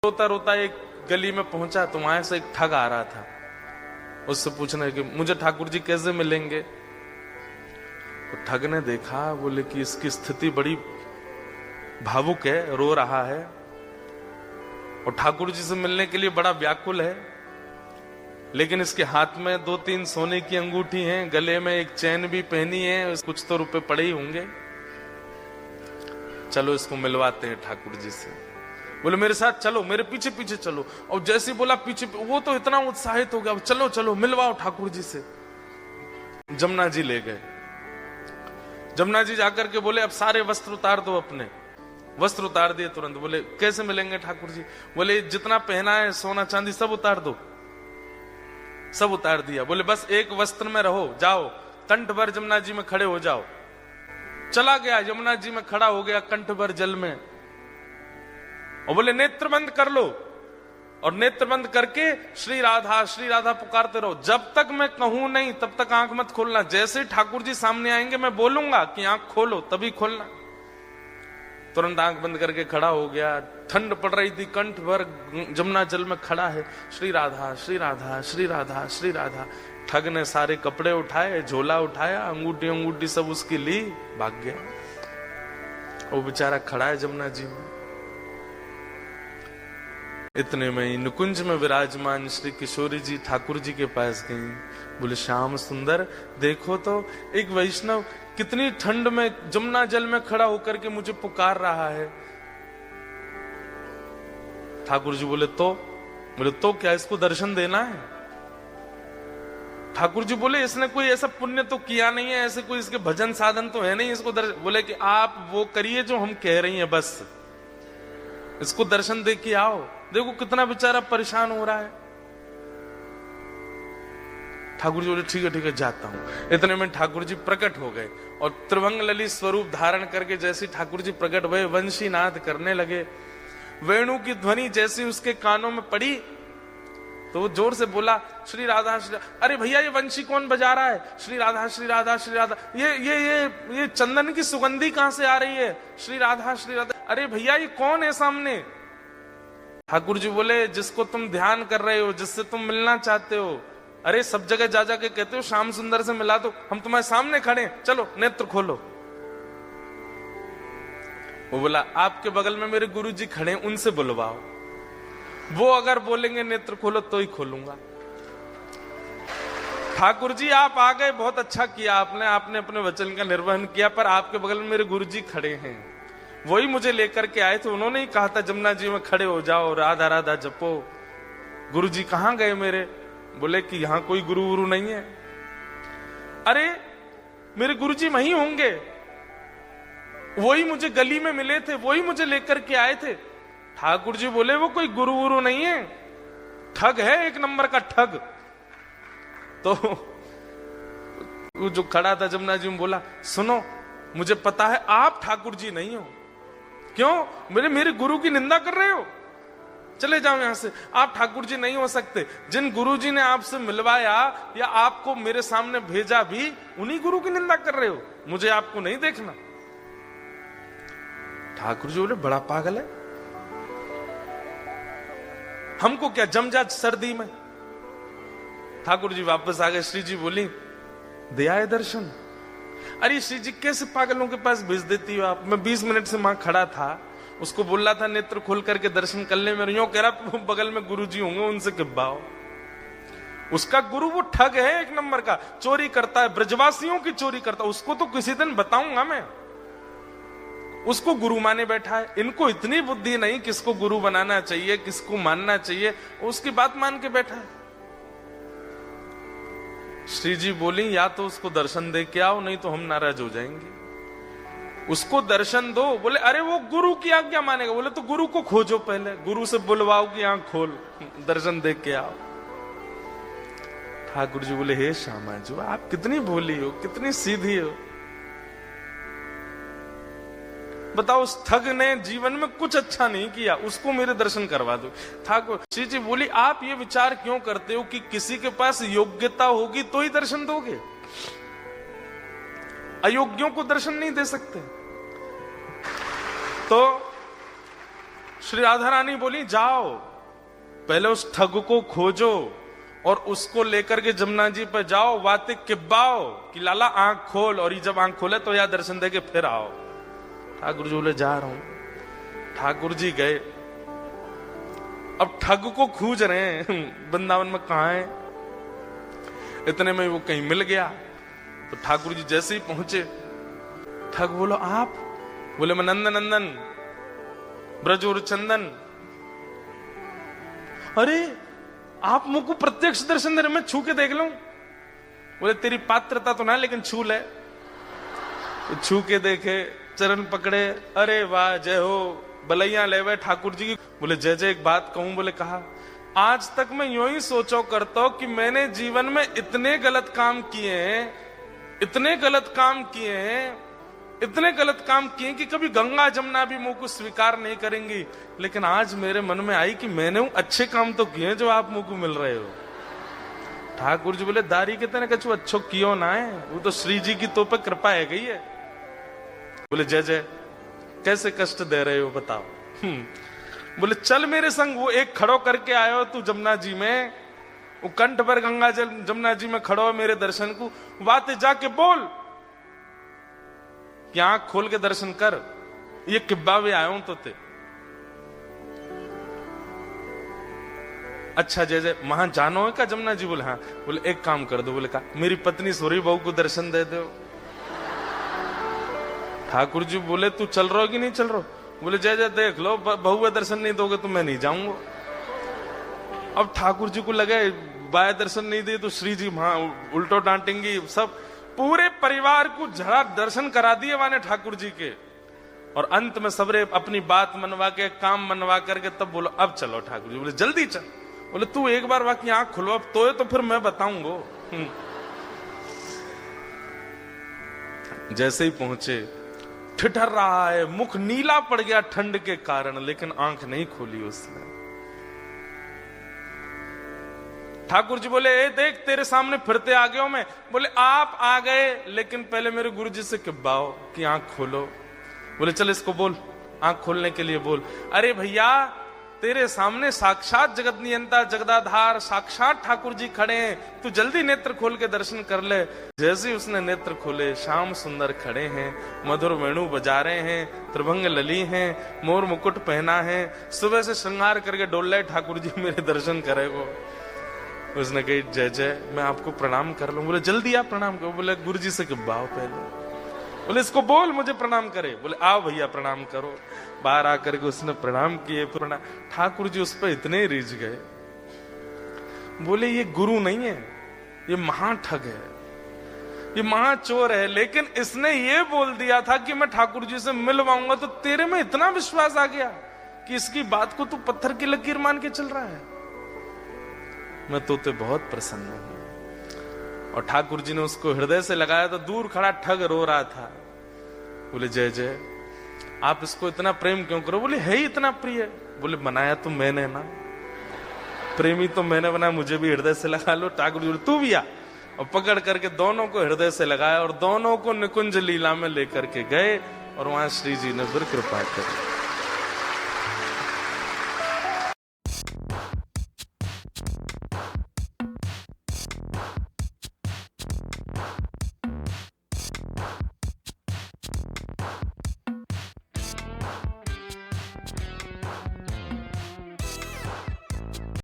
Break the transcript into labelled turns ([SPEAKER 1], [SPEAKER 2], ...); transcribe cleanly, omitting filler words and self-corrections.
[SPEAKER 1] रोता रोता एक गली में पहुंचा तो वहां से एक ठग आ रहा था। उससे पूछने कि मुझे ठाकुर जी कैसे मिलेंगे। तो ठग ने देखा, बोले कि इसकी स्थिति बड़ी भावुक है, रो रहा है और ठाकुर जी से मिलने के लिए बड़ा व्याकुल है, लेकिन इसके हाथ में 2-3 सोने की अंगूठी हैं, गले में एक चैन भी पहनी है, कुछ तो रुपए पड़े ही होंगे, चलो इसको मिलवाते हैं ठाकुर जी से। बोले मेरे साथ चलो, मेरे पीछे पीछे चलो। और जैसे बोला पीछे, वो तो इतना उत्साहित हो गया, चलो चलो मिलवाओ ठाकुर जी से। जमुना जी ले गए। जमुना जी जाकर के बोले अब सारे वस्त्र उतार दो अपने। वस्त्र उतार दिए तुरंत। बोले कैसे मिलेंगे ठाकुर जी। बोले जितना पहना है सोना चांदी सब उतार दो। सब उतार दिया। बोले बस एक वस्त्र में रहो, जाओ कंठ भर जमुना जी में खड़े हो जाओ। चला गया, यमुना जी में खड़ा हो गया कंठ भर जल में, और बोले नेत्र बंद कर लो। और नेत्र बंद करके श्री राधा पुकारते रहो, जब तक मैं कहूं नहीं तब तक आंख मत खोलना। जैसे ठाकुर जी सामने आएंगे मैं बोलूंगा कि आंख खोलो तभी खोलना। तुरंत आंख बंद करके खड़ा हो गया। ठंड पड़ रही थी, कंठ भर जमुना जल में खड़ा है, श्री राधा श्री राधा श्री राधा श्री राधा। ठग ने सारे कपड़े उठाए, झोला उठाया, अंगूठी अंगूठी सब उसकी ली, भाग गया। वो बेचारा खड़ा है जमुना जी में। इतने में ही नुकुंज में विराजमान श्री किशोरी जी ठाकुर जी के पास गई। बोले श्याम सुंदर देखो तो एक वैष्णव कितनी ठंड में जमुना जल में खड़ा होकर के मुझे पुकार रहा है। ठाकुर जी बोले तो क्या इसको दर्शन देना है। ठाकुर जी बोले इसने कोई ऐसा पुण्य तो किया नहीं है, ऐसे कोई इसके भजन साधन तो है नहीं इसको दर्शन। बोले कि आप वो करिए जो हम कह रही हैं, बस इसको दर्शन दे के आओ। देखो कितना बेचारा परेशान हो रहा है। ठाकुर जी बोले ठीक है जाता हूं। इतने में ठाकुर जी प्रकट हो गए और त्रिभंग ललित स्वरूप धारण करके जैसे ठाकुर जी प्रकट हुए, वंशी नाद करने लगे। वेणु की ध्वनि जैसी उसके कानों में पड़ी तो वो जोर से बोला श्री राधा श्री। अरे भैया ये वंशी कौन बजा रहा है। श्री राधा श्री राधा श्री राधा। ये चंदन की सुगंधी कहां से आ रही है। श्री राधा श्री राधा। अरे भैया ये कौन है सामने। ठाकुर जी बोले जिसको तुम ध्यान कर रहे हो, जिससे तुम मिलना चाहते हो। अरे सब जगह जा के कहते हो श्याम सुंदर से मिला दो, हम तुम्हारे सामने खड़े, चलो नेत्र खोलो। वो बोला आपके बगल में मेरे गुरु जी खड़े, उनसे बुलवाओ, वो अगर बोलेंगे नेत्र खोलो तो ही खोलूंगा। ठाकुर जी आप आ गए, बहुत अच्छा किया आपने अपने वचन का निर्वहन किया, पर आपके बगल में मेरे गुरु जी खड़े हैं, वही मुझे लेकर के आए थे। उन्होंने ही कहा था जमुना जी में खड़े हो जाओ, राधा राधा जपो। गुरु जी कहां गए मेरे। बोले कि यहां कोई गुरु गुरु नहीं है। अरे मेरे गुरु जी वहीं होंगे, वही मुझे गली में मिले थे, वही मुझे लेकर के आए थे। ठाकुर जी बोले वो कोई गुरु गुरु नहीं है, ठग है, एक नंबर का ठग। तो वो जो खड़ा था जमुना जी में बोला सुनो मुझे पता है आप ठाकुर जी नहीं हो। क्यों। मेरे गुरु की निंदा कर रहे हो, चले जाओ यहां से। आप ठाकुर जी नहीं हो सकते। जिन गुरु जी ने आपसे मिलवाया या आपको मेरे सामने भेजा भी उन्हीं गुरु की निंदा कर रहे हो, मुझे आपको नहीं देखना। ठाकुर जी बोले बड़ा पागल है, हमको क्या जम जा सर्दी में। ठाकुर जी वापस आ गए। श्री जी बोली दे आए दर्शन। अरे श्री जी कैसे पागलों के पास भेज देती हो आप। मैं 20 मिनट से वहां खड़ा था, उसको बोल रहा था नेत्र खोल करके दर्शन कर ले। मेरे यूं कह रहा बगल में गुरु जी होंगे, उनसे किब्बाओ। उसका गुरु वो ठग है, एक नंबर का चोरी करता है, ब्रजवासियों की चोरी करता है। उसको तो किसी दिन बताऊंगा मैं, उसको गुरु माने बैठा है। इनको इतनी बुद्धि नहीं किसको गुरु बनाना चाहिए, किसको मानना चाहिए, उसकी बात मान के बैठा है। श्री जी बोली या तो उसको दर्शन दे के आओ, नहीं तो हम नाराज हो जाएंगे। उसको दर्शन दो। बोले अरे वो गुरु की आज्ञा मानेगा। बोले तो गुरु को खोजो, पहले गुरु से बुलवाओ कि आंख खोल, दर्शन दे के आओ। ठाकुर जी बोले हे श्यामा जी आप कितनी भोली हो, कितनी सीधी हो। बताओ उस ठग ने जीवन में कुछ अच्छा नहीं किया, उसको मेरे दर्शन करवा दो। ठाकुर श्री जी बोली आप ये विचार क्यों करते हो कि किसी के पास योग्यता होगी तो ही दर्शन दोगे, अयोग्यों को दर्शन नहीं दे सकते। तो श्री राधा रानी बोली जाओ पहले उस ठग को खोजो और उसको लेकर के जमुना जी पर जाओ, बातें किब्बाओ कि लाला आंख खोल, और ये जब आंख खोले तो यहाँ दर्शन दे के फिर आओ। ठाकुर जी बोले जा रहा हूं। ठाकुर जी गए, अब ठग को खोज रहे हैं वृंदावन में कहां है। इतने में वो कहीं मिल गया, तो ठाकुर जी जैसे ही पहुंचे, ठग बोलो आप? बोले मैं नंदन नंदन ब्रज और चंदन। अरे आप मुझको प्रत्यक्ष दर्शन दे रहे, मैं छू के देख लूं? बोले तेरी पात्रता तो ना, लेकिन छू ले। तो छू के देखे, चरण पकड़े, अरे वाह जय हो, बलैया ले वे ठाकुर जी की। बोले जय जय। एक बात कहूं? बोले कहा, आज तक मैं यूं ही सोचो करता हूं कि मैंने जीवन में इतने गलत काम किए हैं, इतने गलत काम किए हैं, इतने गलत काम किए कि कभी गंगा जमुना भी मुंह को स्वीकार नहीं करेंगी, लेकिन आज मेरे मन में आई कि मैंने अच्छे काम तो किए जो आप मुंह को मिल रहे हो। ठाकुर जी बोले दारी के तेने कछु अच्छो कियो ना है, वो तो श्री जी की तो पे कृपा है गई है। बोले जय जय। कैसे कष्ट दे रहे हो बताओ? बोले चल मेरे संग, वो एक खड़ो करके आयो तू जमुना जी में, वो कंठ पर गंगा जल जमुना जी में खड़ो मेरे दर्शन को, बातें जाके बोल कि आंख खोल के दर्शन कर, ये किब्बा भी आयो तो ते। अच्छा जय जय, वहां जानो है क्या जमुना जी? बोले हाँ। बोले एक काम कर दो। बोले का? मेरी पत्नी सोरी बहू को दर्शन दे दो। ठाकुर जी बोले तू चल रहा हो कि नहीं चल रहा? बोले जय जय देख लो, बहू का दर्शन नहीं दोगे तो मैं नहीं जाऊंगा। अब ठाकुर जी को लगे बाय दर्शन नहीं दिए तो श्री जी वहां उल्टो डांटेंगी, सब पूरे परिवार को झड़ा दर्शन करा दिए माने ठाकुर जी के। और अंत में सबरे अपनी बात मनवा के, काम मनवा करके तब बोलो अब चलो। ठाकुर जी बोले जल्दी चल। बोले तू एक बार बाकी आंख खुलवा अब तो फिर मैं बताऊंगा। जैसे ही पहुंचे, ठिठर रहा है, मुख नीला पड़ गया ठंड के कारण, लेकिन आंख नहीं खोली उसने। ठाकुर जी बोले ए देख तेरे सामने फिरते आ गया हूं मैं। बोले आप आ गए, लेकिन पहले मेरे गुरु जी से किब्बाओ कि आंख खोलो। बोले चल इसको बोल, आंख खोलने के लिए बोल। अरे भैया तेरे सामने साक्षात जगत नियंता जगदाधार साक्षात ठाकुर जी खड़े हैं, तू जल्दी नेत्र खोल के दर्शन कर ले। जैसे ही उसने नेत्र खोले, श्याम सुंदर खड़े हैं, मधुर वेणु बजा रहे हैं, त्रिभंग लली हैं, मोर मुकुट पहना है, सुबह से श्रृंगार करके डोल रहे ठाकुर जी मेरे दर्शन करेगो। उसने कही जय जय, मैं आपको प्रणाम कर लूं। बोले जल्दी आप प्रणाम करो। बोले गुरु जी से किब्बाओ पहले। बोले इसको बोल मुझे प्रणाम करे। बोले आओ भैया प्रणाम करो। बाहर आकर के उसने प्रणाम किए। ठाकुर जी उस पर इतने रिझ गए, बोले ये गुरु नहीं है, ये महाठग है, ये महाचोर है, लेकिन इसने ये बोल दिया था कि मैं ठाकुर जी से मिलवाऊंगा, तो तेरे में इतना विश्वास आ गया कि इसकी बात को तू पत्थर की लकीर मान के चल रहा है। मैं तो बहुत प्रसन्न हूं। और ठाकुर जी ने उसको हृदय से लगाया तो दूर खड़ा ठग रो रहा था। बोले जय जय, आप इसको इतना प्रेम क्यों करो? बोले है ही इतना प्रिय। बोले बनाया तो मैंने ना, प्रेमी तो मैंने बनाया, मुझे भी हृदय से लगा लो। ठाकुर जी बोले तू भी आ, और पकड़ करके दोनों को हृदय से लगाया और दोनों को निकुंज लीला में लेकर के गए, और वहां श्री जी ने फिर कृपा करी।